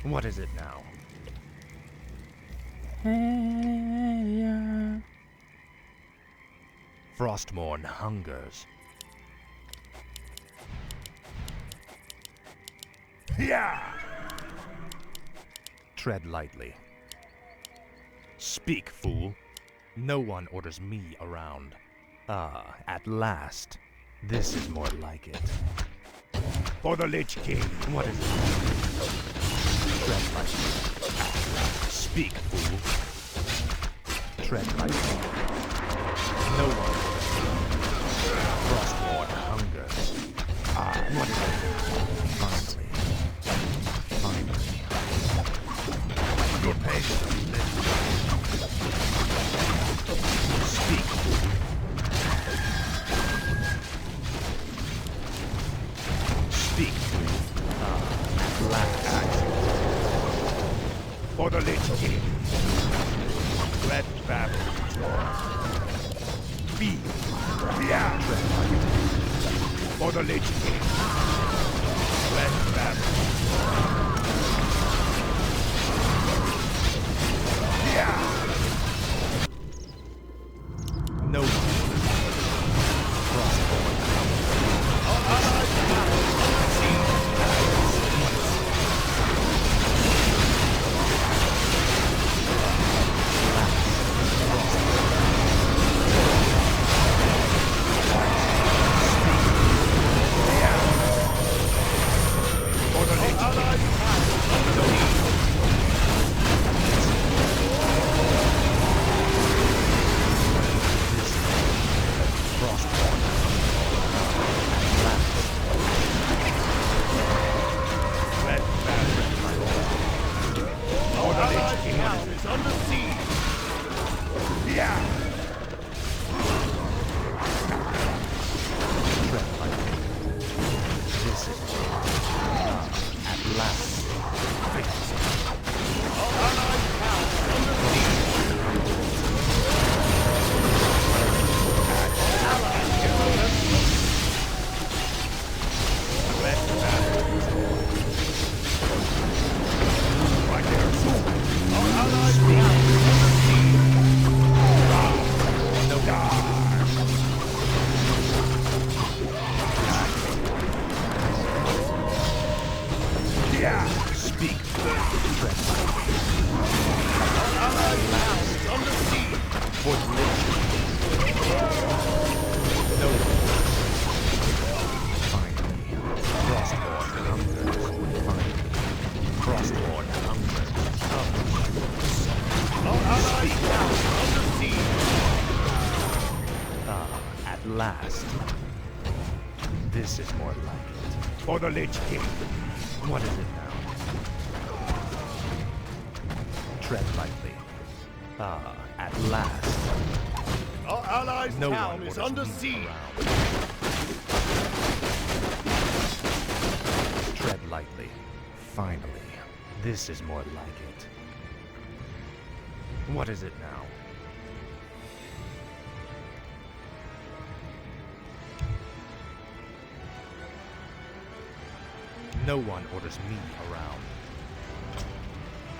What is it now? Frostmourne hungers. Yeah! Tread lightly. Speak, fool. No one orders me around. Ah, at last. This is more like it. For the Lich King. What is it? Tread lightly. Speak, fool. Tread lightly. No one. Frostmourne hungers. Ah, what is it? Finally. Finally. Your patience. Speak, fool. Speak, fool. Ah, at last. For the Lich King. Let battle join. Be. Yeah. For the Lich King. Let battle. Yeah. No one. Frostborn. Last. This is more like it. For the Lich King. What is it now? Tread lightly. Ah, at last. Our allies' No town one is orders under me siege. around. Tread lightly. Finally. This is more like it. What is it now? No one orders me around.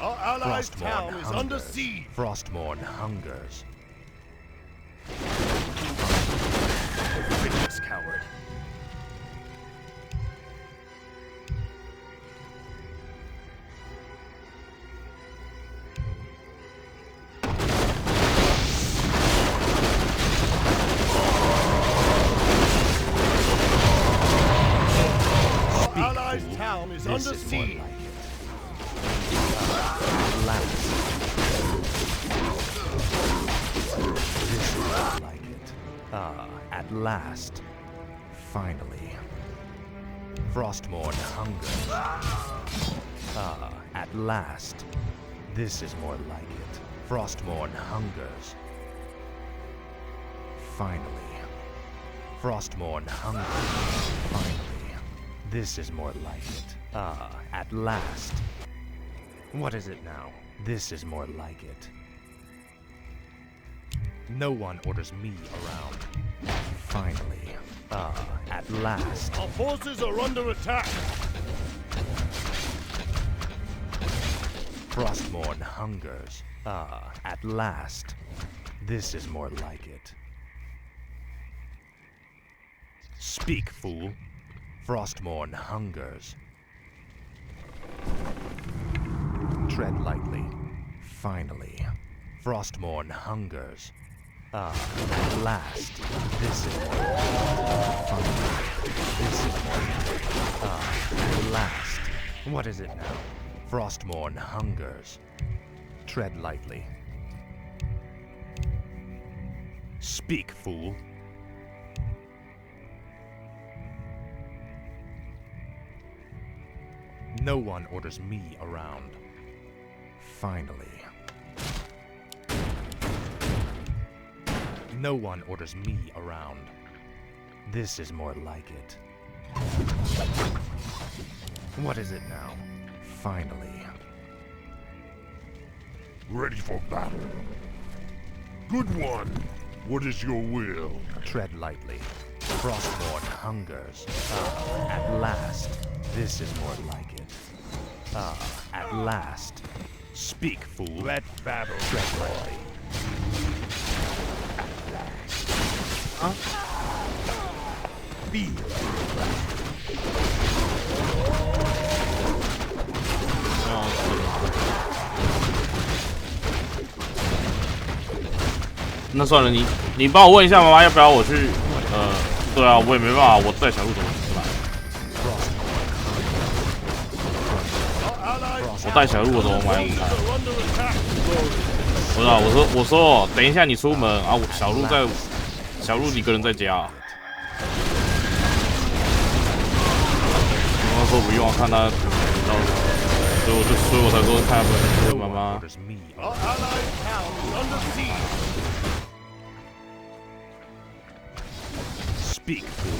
Our allies' Frostmourne town is under hungers. siege. Frostmourne hungers. Vicious coward. Town is This under is siege. more like it. Last. This is more like it. Ah, at last. Finally. Frostmourne hungers. Ah, at last. This is more like it. Frostmourne hungers. Finally. Frostmourne hunger. Finally. This is more like it. At last. What is it now? This is more like it. No one orders me around. Finally. At last. Our forces are under attack. Frostmourne hungers. At last. This is more like it. Speak, fool. Frostmourne hungers. Tread lightly. Finally. Frostmourne hungers. At last. This is more like it. Finally. This is more like it. At last. What is it now? Frostmourne hungers. Tread lightly. Speak, fool. No one orders me around. Finally. No one orders me around. This is more like it. What is it now? Finally. Ready for battle. Good one. What is your will? Tread lightly. Frostmourne hungers. At last. This is more like it. At last. Speak, fool. Let battle. Tread lightly. Feel. 那算了，你帮我问一下妈妈要不要我去？对啊，我也没办法，我带小鹿怎么出来？我带小鹿我怎么买午餐？不是啊，我说等一下你出门啊，小鹿一个人在家。他说不用啊，看他到时候，所以我才说看要不要跟妈妈。 Our allied town is under siege. Speak, fool.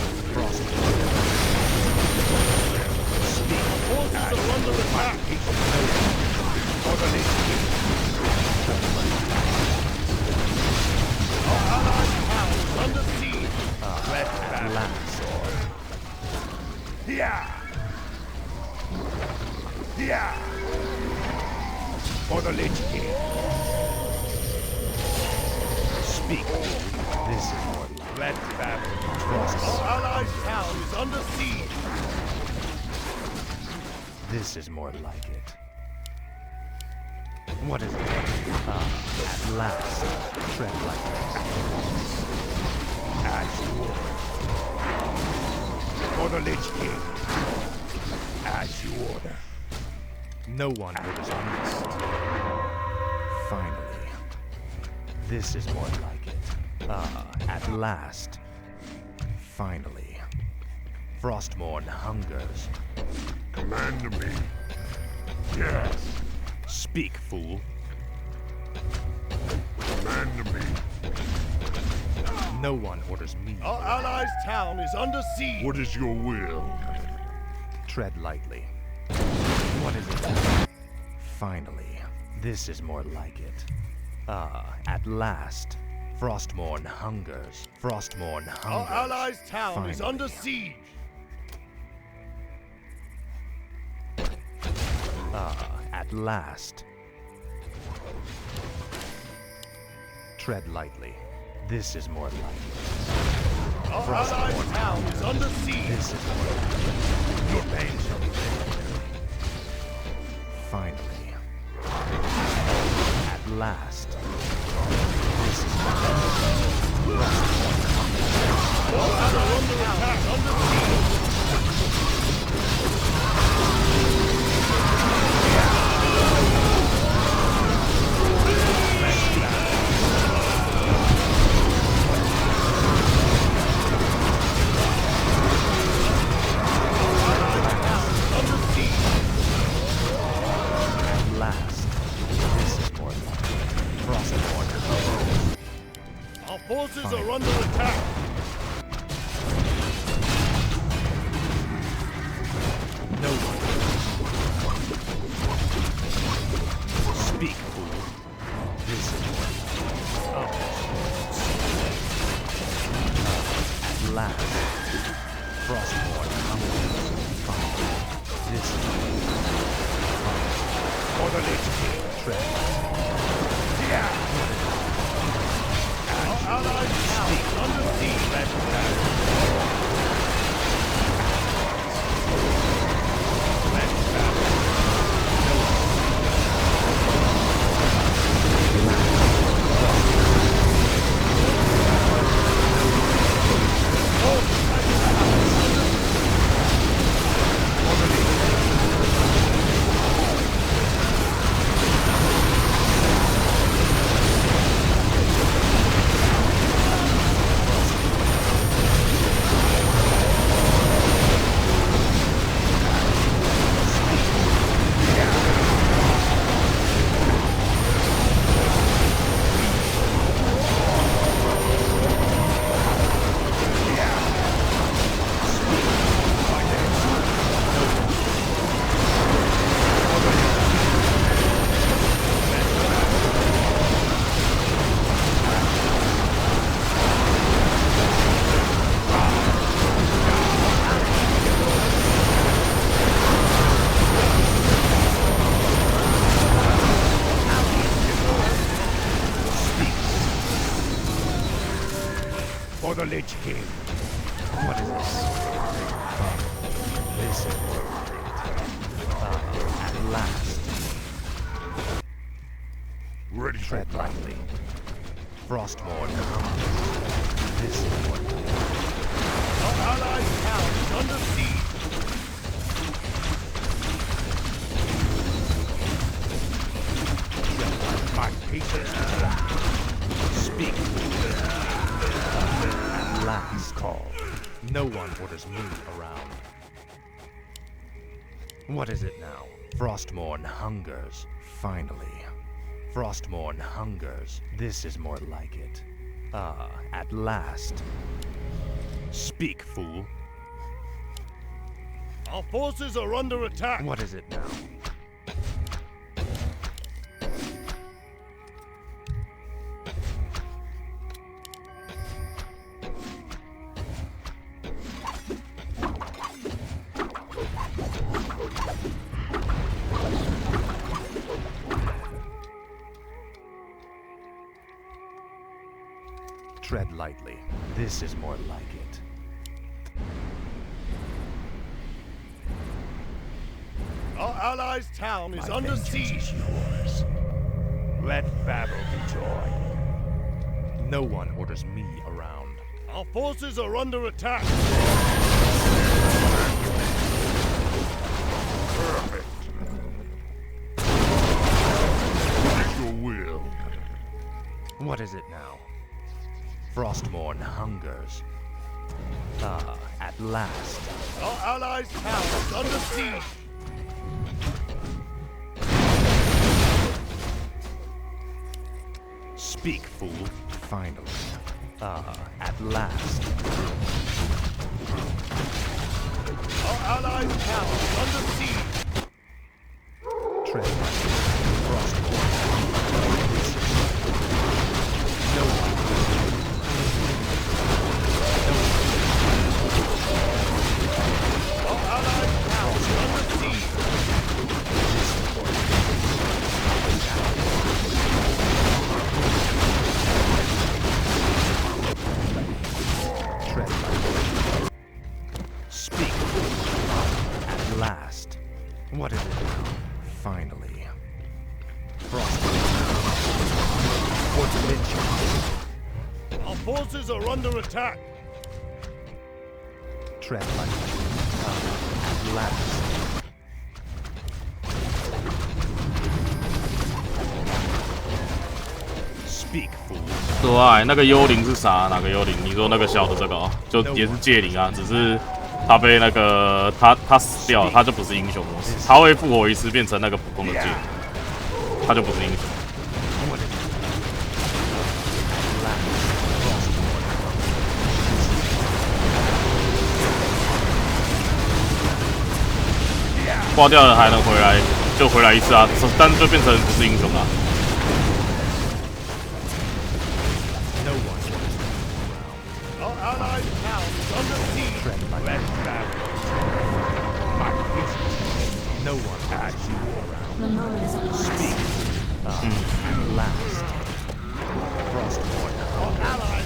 Speak. Forces are under attack. Our allied town is under siege. At last. Yeah. Yeah. For the Lich King. Speak. This is more like Let battle. Frost. Our allied town is under siege. This is more like it. What is it? At last. Tread like this. As you order. For the Lich King. As you order. No one orders me. Finally. This is more like it. At last. Finally. Frostmourne hungers. Command me. Yes. Speak, fool. Command me. No one orders me. Our allies' town is under siege. What is your will? Tread lightly. What is it? Finally. This is more like it. At last. Frostmourne hungers. Frostmourne hungers. Our allies' town is under siege. At last. Tread lightly. This is more like it. Our allies' town is under siege. This is more like it. Your pain shall be paid. Finally. At last. This is more like it. Our allies' town is under siege. Forces are under attack. the Lich King. Yeah. Our allies now under siege. For the Lich King. What is this? This is what at last. Ready for Tread battle. lightly. Frostmourne. This is what Our allies' town is under siege. My people. speak. At last call. No one orders me around. What is it now? Frostmourne hungers. Finally. Frostmourne hungers. This is more like it. Ah, at last. Speak, fool. Our forces are under attack. What is it now? Tread lightly. This is more like it. Our allies' town is My under vengeance siege. is yours. Let battle be joy. No one orders me around. Our forces are under attack. Perfect. At your will. What is it now? Frostmourne hungers. Ah, at last. Our allies' town is under siege. Speak, fool. Finally. Ah, at last. Our allies' town is under siege. Tread lightly. Frostmourne. No one. Our allies' town is under siege. Tread lightly. Speak. At last. What is it now? Finally. Frostmourne. What's Lynch? Our forces are under attack. Tread lightly. At last. Speak, fool. 对，那个幽灵是啥？哪个幽灵？你说那个小的这个哦，就也是戒灵啊，只是他被那个他死掉了，他就不是英雄模式，他会复活一次变成那个普通的戒灵，他就不是英雄。 What is it? At last. Frostmourne. 挂掉了还能回来，就回来一次啊，但就变成不是英雄了。 No one. Our allies' town is under siege. Tread lightly. Let battle. My business. No one has you around. The moon is on the At last. Frostborn hunger.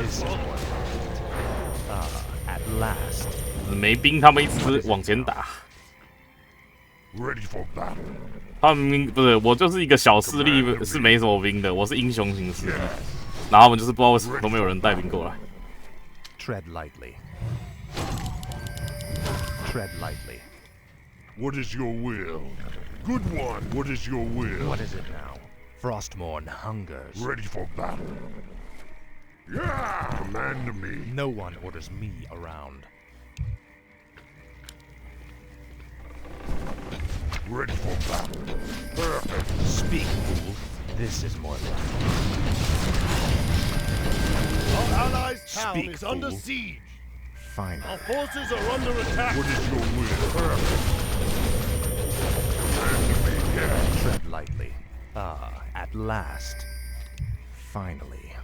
This is more like it. At last. 没兵，他们一直往前打。 Ready for battle. 他们不是我，就是一个小势力，是没什么兵的。我是英雄型势力，然后他们就是不知道为什么都没有人带兵过来。Tread lightly. Tread lightly. What is your will? Good one. What is your will? What is it now? Frostmourne hungers. Ready for battle. Yeah! Command me. No one orders me around. Ready for battle. Perfect. Speak, fool. This is more like Our allies' town Speak, is under fool. siege. fine. Our forces are under attack. What is your will? Perfect. Command me. Yeah. Tread lightly. At last. Finally.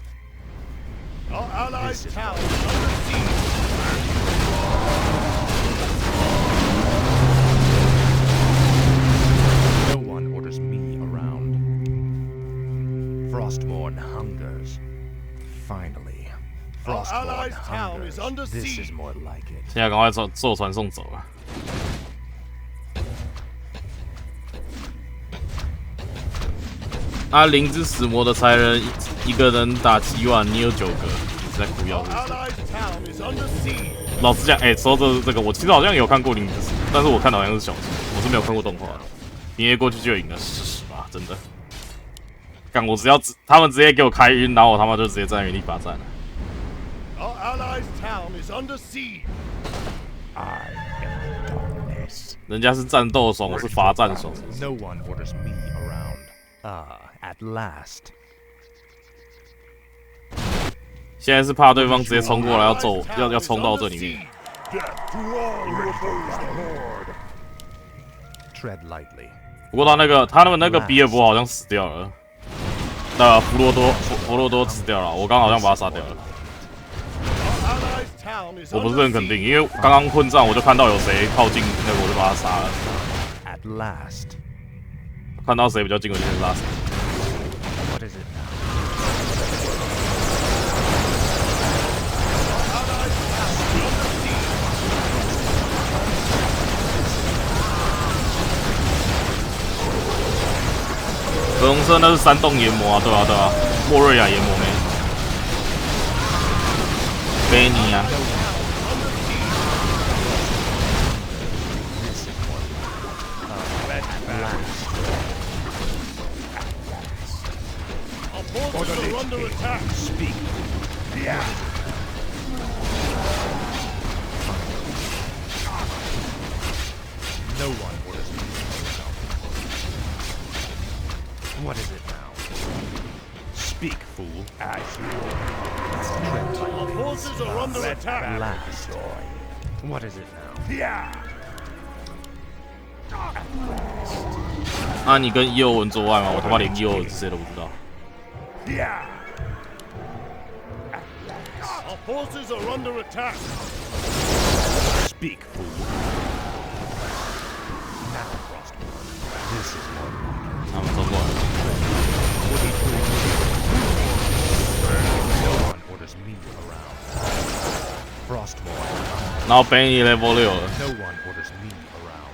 Our allies' This is town is under siege. No one orders me around. Frostmourne hungers. Finally. Our Frostmourne allies' town hungers. is under This is siege. more like it. 现在赶快坐船送走了。啊，灵之死魔的才人一个人打7万，你有9个，你是在哭腰 Our 是不是？ allies' town is under siege. 老实讲，说这个，我其实好像有看过灵之死，但是我看的好像是小说，我是没有看过动画的。因为过去就有赢了，事实吧，真的。干，我只要他们直接给我开晕，然后我他妈就直接站在原地罚站了。 Our allies' town is under siege. I am darkness. 人家是战斗爽，我是罚站爽。 No one orders me around. At last. 现在是怕对方直接冲过来要冲到这里面。 Death to all who oppose the Horde. Tread lightly. 不过他们那个比尔博好像死掉了，那弗罗多死掉了，我刚好像把他杀掉了。 Our allies' town is 我不是 under 很肯定， siege. 因为刚刚混战我就看到有谁靠近那个我就把他杀了， At last. 看到谁比较近我就先杀谁。 What is it now? Our 粉红色那是山洞研磨啊，对啊对啊，莫瑞亚研磨没？贝尼啊， Our forces are under attack. Speak. Yeah. No one orders me around. What is it now? Speak, fool. As you Tread Our lightly. forces are under At attack. last. What is it now? Yeah. 啊，你跟伊欧文做爱吗？我他妈连伊欧文是谁都不知道。 Yeah. Our forces are under attack. Speak, fool. Now, Frostborn. This is more like 他们冲过来了， No one orders me around. Frostborn. 然后贝尼 level 6了。 No one orders me around.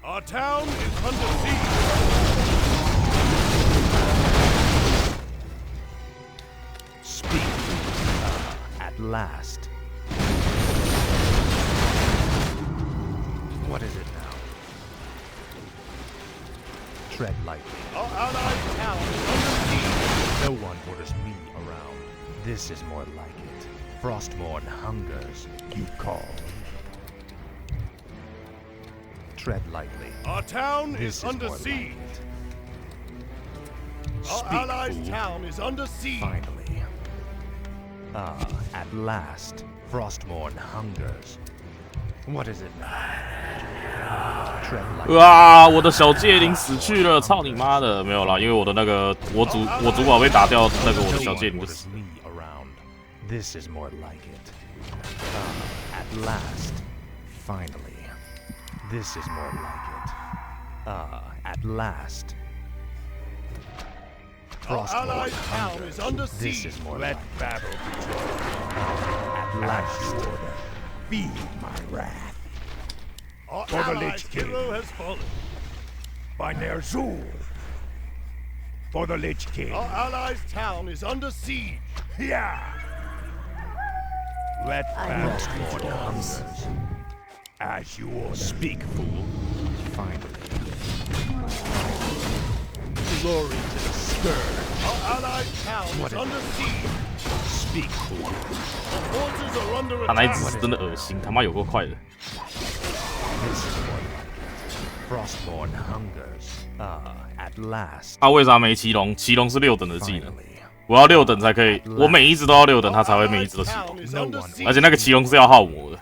Our town is under siege. Speak. At last. What is it now? Tread lightly. Our allies' town is under siege. No one orders me around. This is more like it. Frostmourne hungers. You call. Tread lightly. Our town This is is under more like siege. it. Our Speak, allies' fool. town is under siege. Finally. At last. Frostmourne hungers. What is it now? Tread lightly. 哇！我的小戒灵死去了，操你妈的！没有啦，因为我的那个我主宝被打掉，那个我的 No 小 one 戒灵就 orders 死。 me around. This is more like it. At last. Finally. This is more like it. At last. Our allied town is under This siege. is more Let like battle begin. At last. Feed my wrath. Our For the allied Lich King. hero has fallen. By Ner'zhul. For the Lich King. Our allies' town is under siege. Yeah. Let battle begin. Hungers. As you order. Speak, fool. Finally. Glory to the scourge. Our allied town is under siege. Speak, fool. The forces are under 他那一只 attack. 是真的恶心，他妈有够快的。 This is more like it. Frostborn hungers. At last. 他为啥没骑龙？骑龙是6等的技能， Finally. 我要6等才可以，我每一只都要6等，他才会每一只都骑龙。 Town is under siege. 而且那个骑龙是要耗魔的，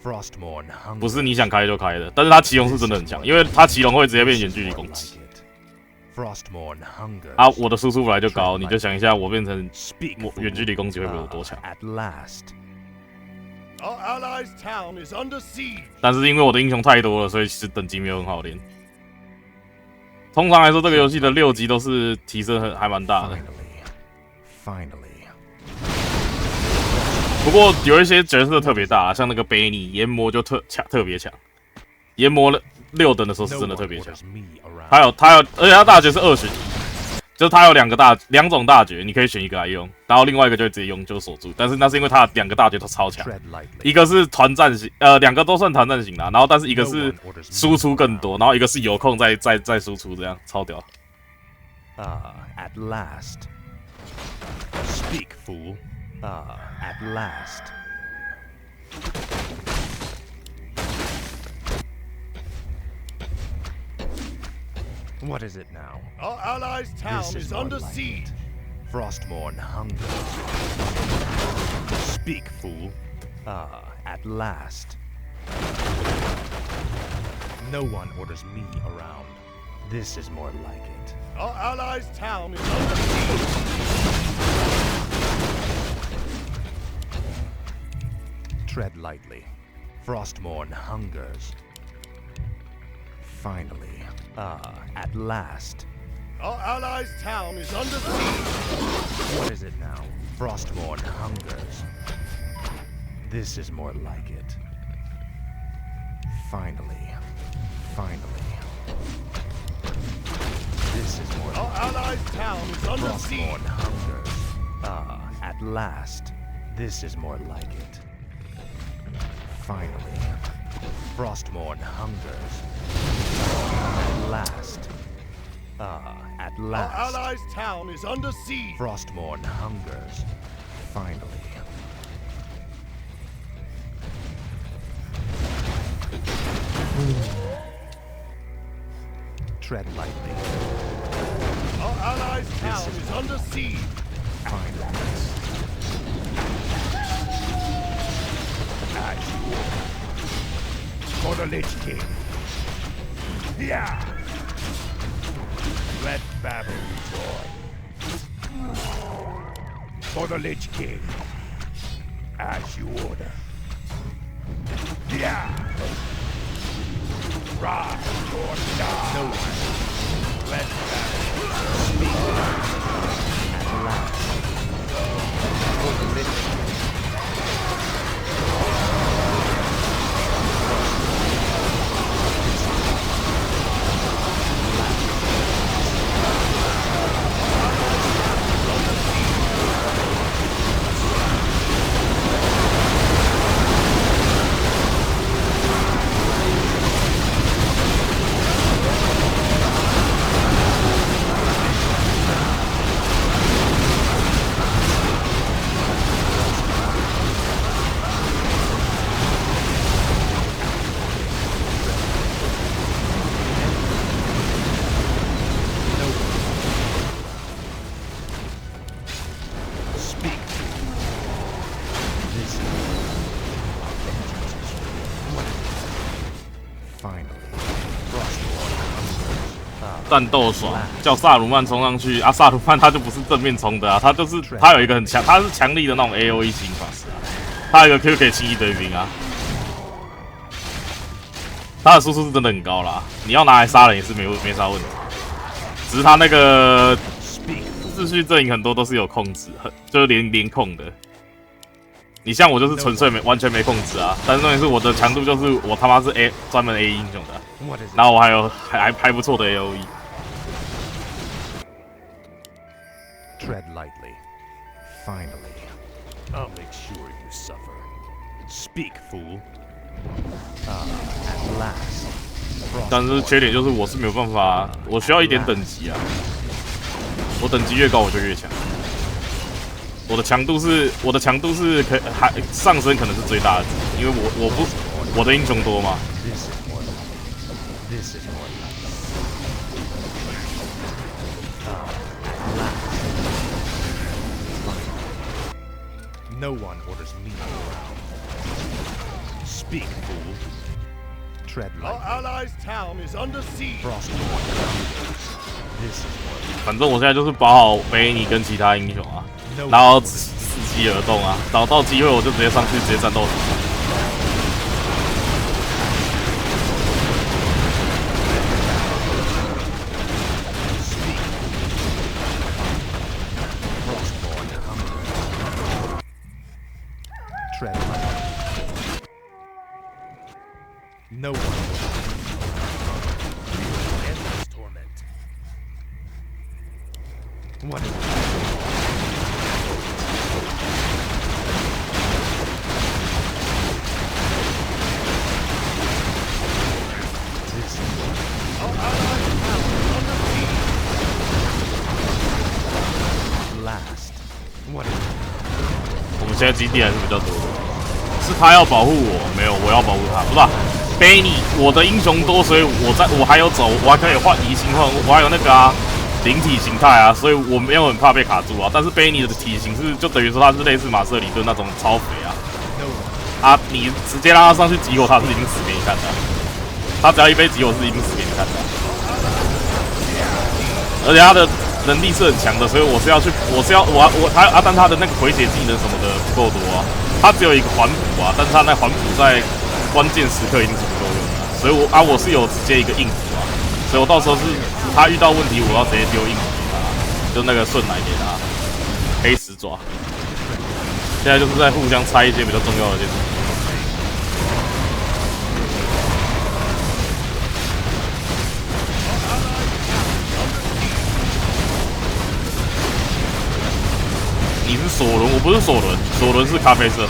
Frostborn hungers. 不是你想开就开的。但是他骑龙是真的很强，因为他骑龙会直接变远距离攻击。 Frostborn hungers. 啊，我的输出本来就高，你就想一下，我变成 Speak, 远距离攻击会比我多强。 At last. Our allies' town is under siege. 但是因为我的英雄太多了，所以其实等级没有很好练。通常来说，这个游戏的6级都是提升还蛮大的。 Finally. 不过有一些角色特别大，像那个贝尼研磨就特别强，研磨6等的时候是真的特别强。 他有，而且他大绝是2选1，就是他有两种大绝，你可以选一个来用，然后另外一个就会直接用就锁住。但是那是因为他2个大绝都超强，一个是团战型，2个都算团战型啦，然后但是一个是输出更多，然后一个是有空再输出，这样超屌。At last. Speak, fool. At last. What is it now? Our allies' town This is more under like siege. it. Frostborn hungers. Speak, fool. At last. No one orders me around. This is more like it. Our allies' town is under siege. Tread lightly. Frostborn hungers. Finally. At last. Our allies' town is under siege. What is it now? Frostborn hungers. This is more like it. Finally. Finally. This is more Our allies' town is under siege. Frostborn hungers. At last. This is more like it. Finally. Frostborn hungers. At last. At Our last. allies' town is under siege. Frostborn hungers. Finally. Tread lightly. Our allies' town is under siege. Finally. For the Lich King. Yeah. Let battle join. For the Lich King. As you order. Yeah. Rise or die. No one. Let battle At last. For the Lich King. Speak. This is finally. Frostborn hungers. 战斗爽，叫萨鲁曼冲上去啊！萨鲁曼他就不是正面冲的啊，他就是他有一个很强，他是强力的那种 AOE 型法师啊，他有一个 Q 可以清一堆兵啊。他的输出是真的很高啦，你要拿来杀人也是没啥问题。只是他那个秩序阵营很多都是有控制，就是连控的。你像我就是纯粹完全没控制啊，但是重点是我的强度就是我他妈是专门 A 英雄的，然后我还不错的 AOE。Tread lightly. Finally, I'll make sure you suffer. speak, fool. At last. 但是缺点就是我是没有办法，我需要一点等级啊。我等级越高我就越强。我的强度是还上升可能是最大的值，因为我的英雄多嘛。This is more like it. No one orders me around. Speak, fool. Tread Our lightly. allies' town is under siege. Frostborn This is more like 反正我现在就是保好贝尼跟其他英雄啊，然后伺机而动啊，找到机会我就直接上去直接战斗死。tread lightly. No one Endless torment. What is this? Our allies' town is under siege. Last. What is it? 我们现在基地还是比较多的，是他要保护我，没有我要保护他，不是吧？贝尼，我的英雄多，所以我还有走，我还可以换移形换，我还有那个灵体形态啊，所以我没有很怕被卡住啊。但是贝尼的体型是就等于说他是类似马瑟里顿那种超肥啊，你直接让他上去击我，他是一定死给你看的。他只要一被击我，是一定死给你看的。而且他的能力是很强的，所以但他的那个回血技能什么的不够多啊，他只有一个环补啊，但是他那环补在关键时刻一定是不够用的，所以我是有直接一个硬补啊，所以我到时候是他遇到问题，我要直接丢硬补给他，就那个顺来给他黑石爪，现在就是在互相拆一些比较重要的件事。你是索伦，我不是索伦，索伦是咖啡色，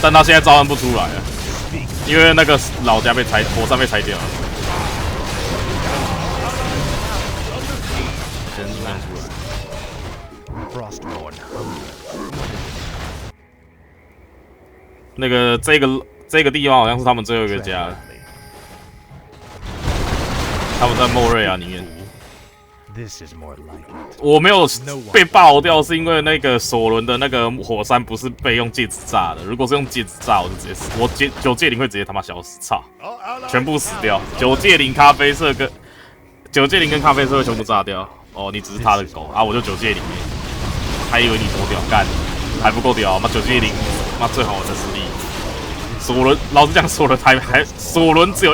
但他现在召唤不出来了，因为那个老家被拆，火山被拆掉了。先影响出来。Frostborn? 那个这个地方好像是他们最后一个家，他们在莫瑞亚里面。This is more like it. 我没有被爆掉，是因为那个索伦的那个火山不是被用戒指炸的。如果是用戒指炸，我就直接死。九戒灵会直接他妈消失，操， Our allies' 全部死掉。九戒灵咖啡色跟咖啡色会全部炸掉。哦，你只是他的狗啊，我就九戒灵，还以为你多屌，干还不够屌，妈九戒灵，妈最好玩的实力。索伦，老实讲，索伦只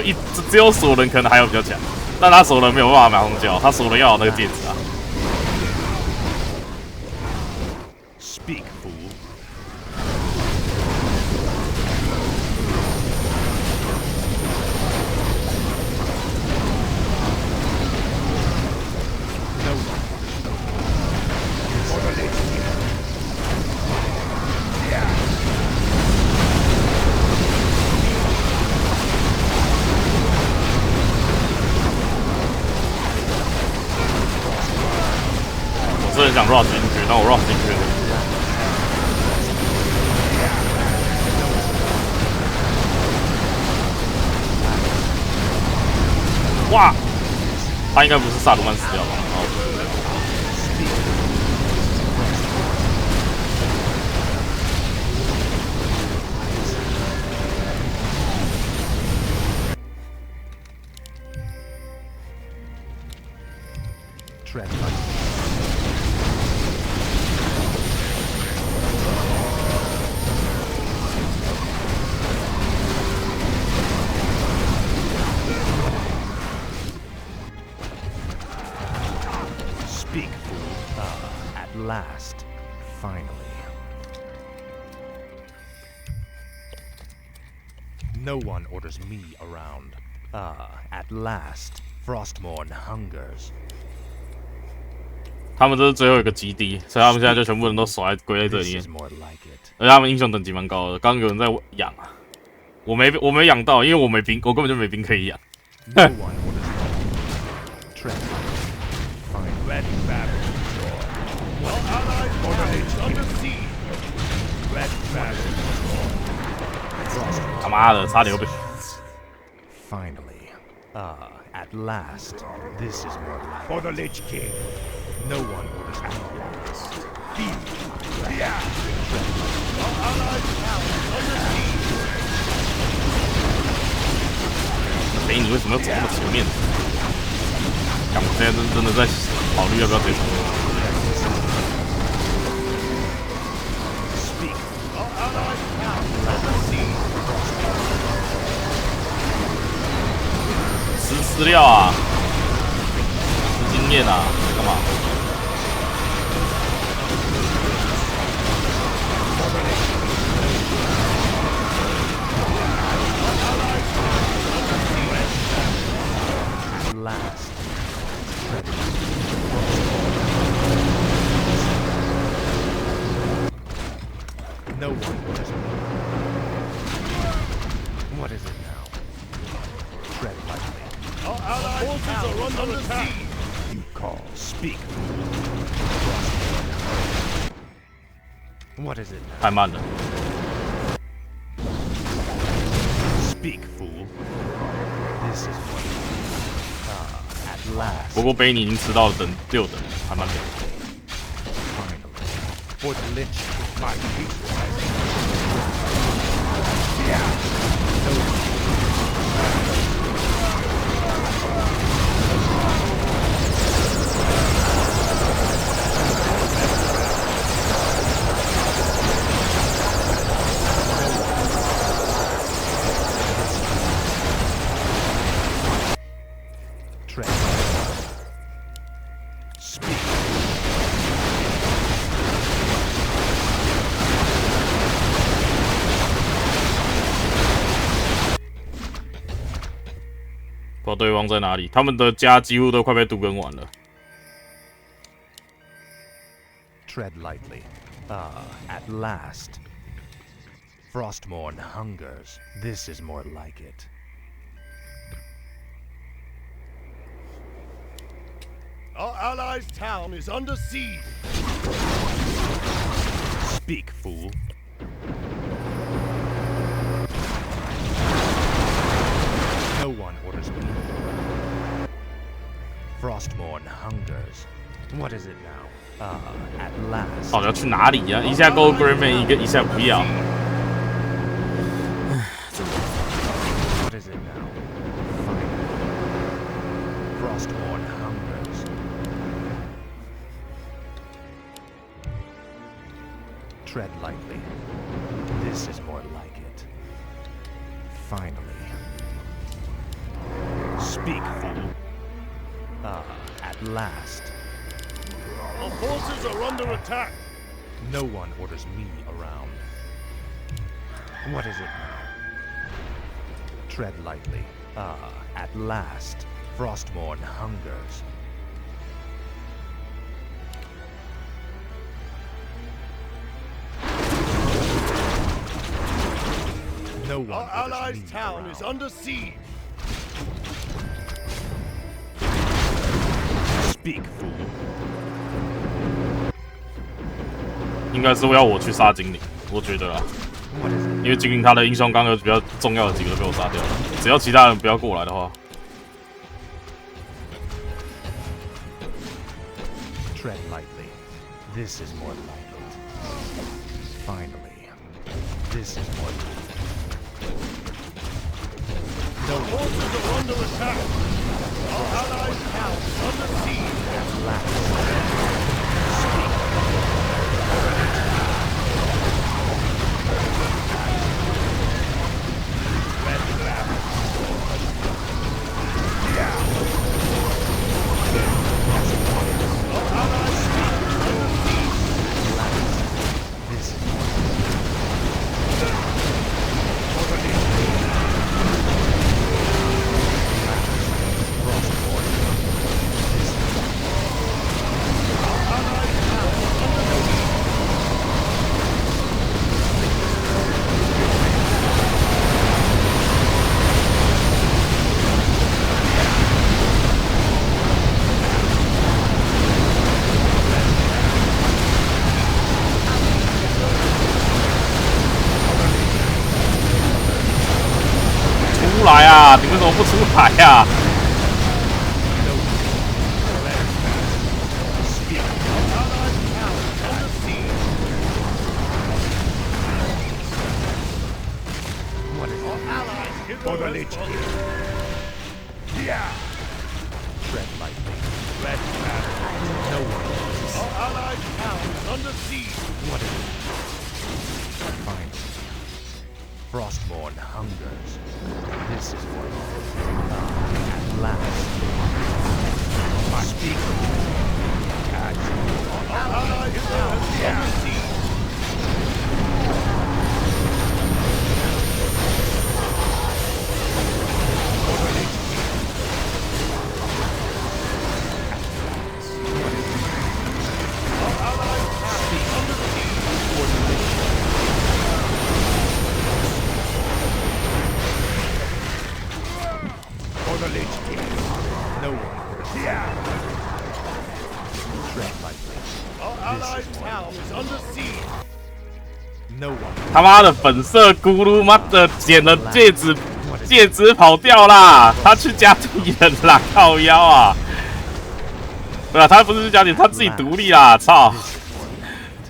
有索伦可能还有比较强。但他索伦没有办法马上叫，他索伦要有那个戒指啊。Speak, fool. No one. 我是很想 rush 进去，但我 rush 进去了。哇，他应该不是萨鲁曼死掉吧？哦，tread lightly. last, finally. No one orders me around. At last, Frostmourne hungers. 他们这是最后一个基地，所以他们现在就全部人都守在归在这里 This 面 is。more like it. 而且他们英雄等级蛮高的，刚刚有人在养啊，我没养到，因为我没兵，我根本就没兵可以养。No one orders me. Tread lightly. Fine. Ready, Baron. Our allies now under siege. Ready, Baron. 他妈的，差点又被。 Finally. At last, this is more like For the Lich King. No one orders me around. Our allies now under siege. 哎，你为什么要走那么前面？干，我现在真的在考虑要不要直接冲。 Speak. Our allies now under siege. 吃饲料啊，吃经验啊，干嘛？ At last. No one orders me. What is it now? Tread lightly. Our allies forces are under siege. You call. Speak. What is it now? 太慢了。 Speak, fool. This is what. At last. 不过杯你已经吃到了等6等，还蛮屌。 Finally. For the Lich, my people. Tread. Speak. 不知道对方在哪里，他们的家几乎都快被杜根完了。 Tread lightly. At last. Frostmourne hungers. This is more like it. Our allies' town is under siege. Speak, fool. No one orders me. Frostmourne hungers. What is it now? At last. 到底要去哪里呀、一下 Go Green 一下不要。 What is it now? Finally. Frostmourne hungers. Tread lightly. This is more like it. Finally. Speak, fool. At last. Our forces are under attack. No one orders me around. What is it now? Tread lightly. At last. Frostmourne hungers. No one Our orders allies' me town around. is under siege. Speak, fool. 应该是要我去杀精灵，我觉得啦， What is it? 因为精灵他的英雄刚有比较重要的几个都被我杀掉了，只要其他人不要过来的话， Tread lightly. This is more like it. Finally. This is more like it. No one Forces are under attack. Our allies' town is under siege. at last. 啊？你为什么不出来呀？ For the Lich King. Yeah. Tread lightly. Let's battle. No one. Our allied town is under siege. What is it? Fine. Frostborn hungers. This is what. At last. My speaker. Catch. Our allied town is under siege. For the Lich King. No one. Yeah. Tread lightly. Our allied town is under siege. No one. 他妈的粉色咕噜，妈的捡了戒指，戒指跑掉啦！他去加敌人啦，靠腰啊！对啊，他不是去加敌人，他自己独立啦！操，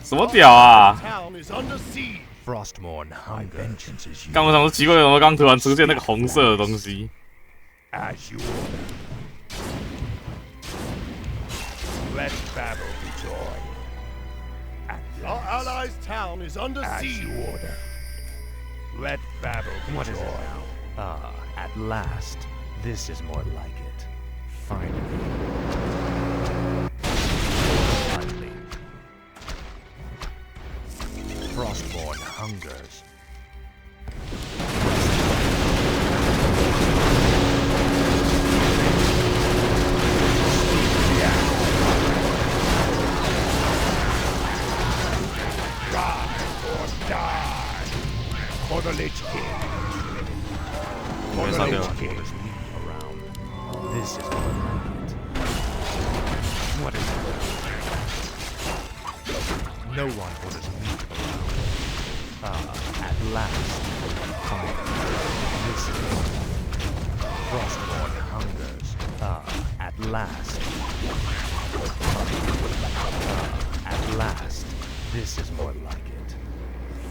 什么屌啊！ Town is under siege. Frostborn My hunger. vengeance is you. 刚我想说奇怪，为什么刚突然出现那个红色的东西？ As you order. Let battle be joy. At Our last. allies' town is under As siege. you order. Let battle be What is joy. it now? At last. This is more like it. Finally. Finally. Frostborn hungers. Die for the Lich King. For the Something Lich like King. Around. This is more like it. What is it? No one orders me around. At last. Finally. This is more like it. Frostborn hungers. At last. At last. This is more like it.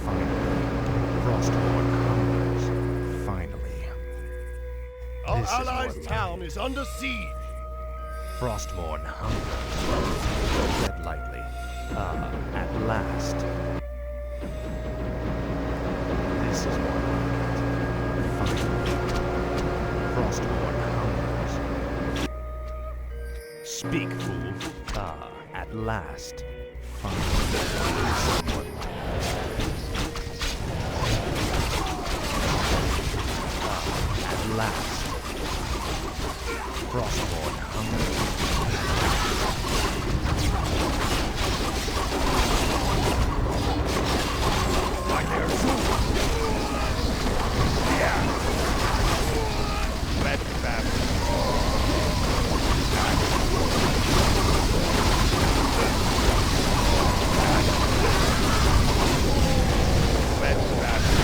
Finally. Frostborn hungers. Finally. Our This is more allies' like town it. is under siege. Frostborn hungers. Tread lightly. At last. This is more like it. Finally. Frostborn hungers. Speak, fool. At last. Finally. This is more like it. At last. Frostborn hungers. Let battle. Let battle.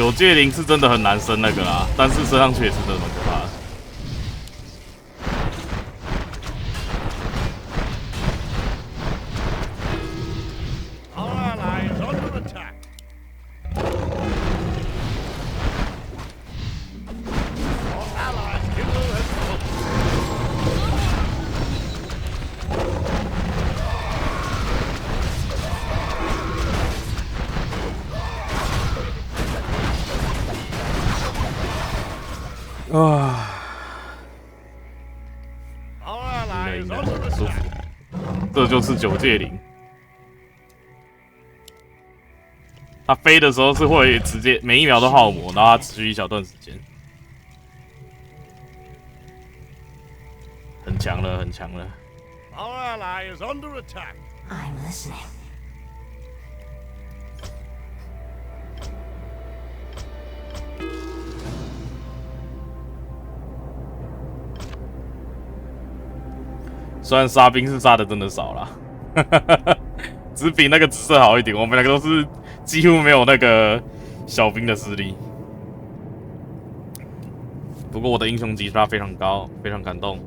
9戒灵是真的很难升那个啦，但是升上去也是真的蛮可怕的。Our ally is under attack. Our allies' hero has fallen. 啊， Our ally 赢 is 了 under 舒服 attack.，这就是9戒灵。它飞的时候是会直接每1秒都耗魔，然后它持续一小段时间，很强了，很强了。 Our ally is under attack. I'm listening. 虽然杀兵是杀的真的少啦，只比那个紫色好一点。我们两个都是几乎没有那个小兵的实力。不过我的英雄级差非常高，非常感动。